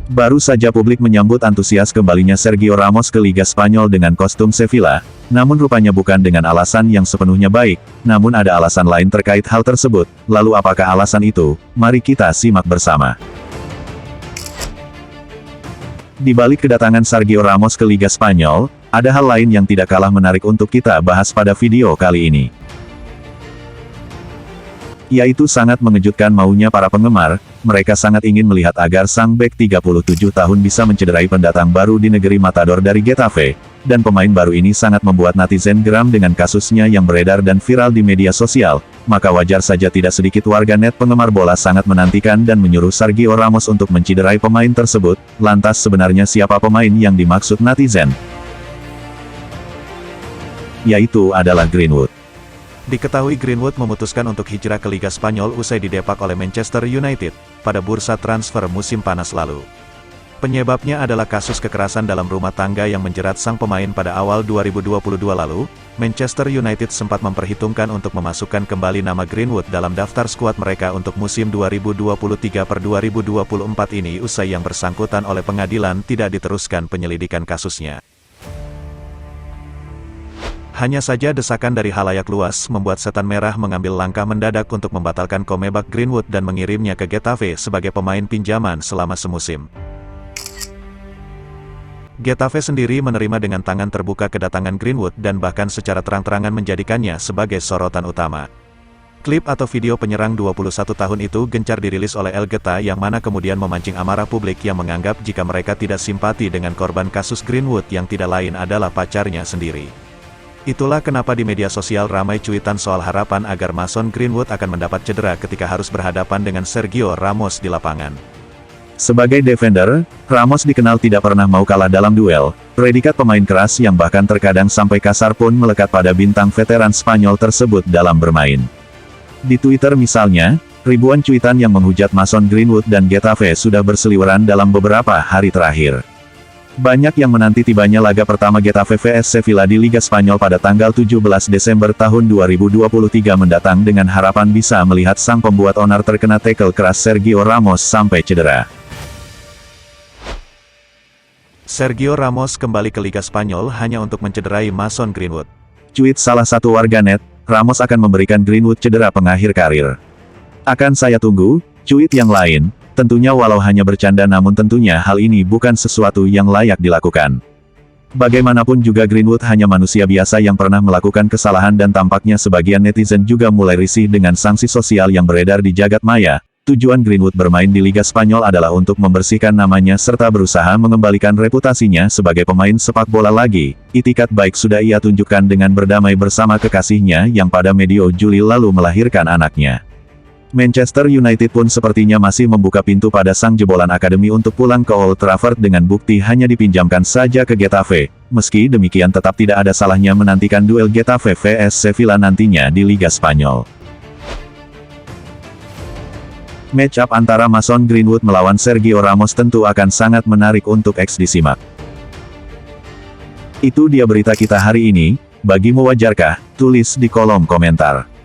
Baru saja publik menyambut antusias kembalinya Sergio Ramos ke Liga Spanyol dengan kostum Sevilla, namun rupanya bukan dengan alasan yang sepenuhnya baik, namun ada alasan lain terkait hal tersebut. Lalu apakah alasan itu? Mari kita simak bersama. Di balik kedatangan Sergio Ramos ke Liga Spanyol, ada hal lain yang tidak kalah menarik untuk kita bahas pada video kali ini. Yaitu sangat mengejutkan maunya para penggemar, mereka sangat ingin melihat agar sang bek 37 tahun bisa mencederai pendatang baru di negeri Matador dari Getafe, dan pemain baru ini sangat membuat netizen geram dengan kasusnya yang beredar dan viral di media sosial, maka wajar saja tidak sedikit warganet penggemar bola sangat menantikan dan menyuruh Sergio Ramos untuk mencederai pemain tersebut. Lantas sebenarnya siapa pemain yang dimaksud netizen? Yaitu adalah Greenwood. Diketahui Greenwood memutuskan untuk hijrah ke Liga Spanyol usai didepak oleh Manchester United pada bursa transfer musim panas lalu. Penyebabnya adalah kasus kekerasan dalam rumah tangga yang menjerat sang pemain pada awal 2022 lalu. Manchester United sempat memperhitungkan untuk memasukkan kembali nama Greenwood dalam daftar skuad mereka untuk musim 2023-2024 ini usai yang bersangkutan oleh pengadilan tidak diteruskan penyelidikan kasusnya. Hanya saja desakan dari halayak luas membuat Setan Merah mengambil langkah mendadak untuk membatalkan kontrak Greenwood dan mengirimnya ke Getafe sebagai pemain pinjaman selama semusim. Getafe sendiri menerima dengan tangan terbuka kedatangan Greenwood dan bahkan secara terang-terangan menjadikannya sebagai sorotan utama. Klip atau video penyerang 21 tahun itu gencar dirilis oleh El Geta yang mana kemudian memancing amarah publik yang menganggap jika mereka tidak simpati dengan korban kasus Greenwood yang tidak lain adalah pacarnya sendiri. Itulah kenapa di media sosial ramai cuitan soal harapan agar Mason Greenwood akan mendapat cedera ketika harus berhadapan dengan Sergio Ramos di lapangan. Sebagai defender, Ramos dikenal tidak pernah mau kalah dalam duel, predikat pemain keras yang bahkan terkadang sampai kasar pun melekat pada bintang veteran Spanyol tersebut dalam bermain. Di Twitter misalnya, ribuan cuitan yang menghujat Mason Greenwood dan Getafe sudah berseliweran dalam beberapa hari terakhir. Banyak yang menanti tibanya laga pertama Getafe vs Sevilla di Liga Spanyol pada tanggal 17 Desember tahun 2023 mendatang dengan harapan bisa melihat sang pembuat onar terkena tackle keras Sergio Ramos sampai cedera. Sergio Ramos kembali ke Liga Spanyol hanya untuk mencederai Mason Greenwood. Cuit salah satu warganet, Ramos akan memberikan Greenwood cedera pengakhir karir. Akan saya tunggu, cuit yang lain. Tentunya walau hanya bercanda namun tentunya hal ini bukan sesuatu yang layak dilakukan. Bagaimanapun juga Greenwood hanya manusia biasa yang pernah melakukan kesalahan dan tampaknya sebagian netizen juga mulai risih dengan sanksi sosial yang beredar di jagat maya. Tujuan Greenwood bermain di Liga Spanyol adalah untuk membersihkan namanya serta berusaha mengembalikan reputasinya sebagai pemain sepak bola lagi. Itikat baik sudah ia tunjukkan dengan berdamai bersama kekasihnya yang pada medio Juli lalu melahirkan anaknya. Manchester United pun sepertinya masih membuka pintu pada sang jebolan akademi untuk pulang ke Old Trafford dengan bukti hanya dipinjamkan saja ke Getafe. Meski demikian tetap tidak ada salahnya menantikan duel Getafe vs Sevilla nantinya di Liga Spanyol. Match up antara Mason Greenwood melawan Sergio Ramos tentu akan sangat menarik untuk disimak. Itu dia berita kita hari ini, bagimu wajarkah? Tulis di kolom komentar.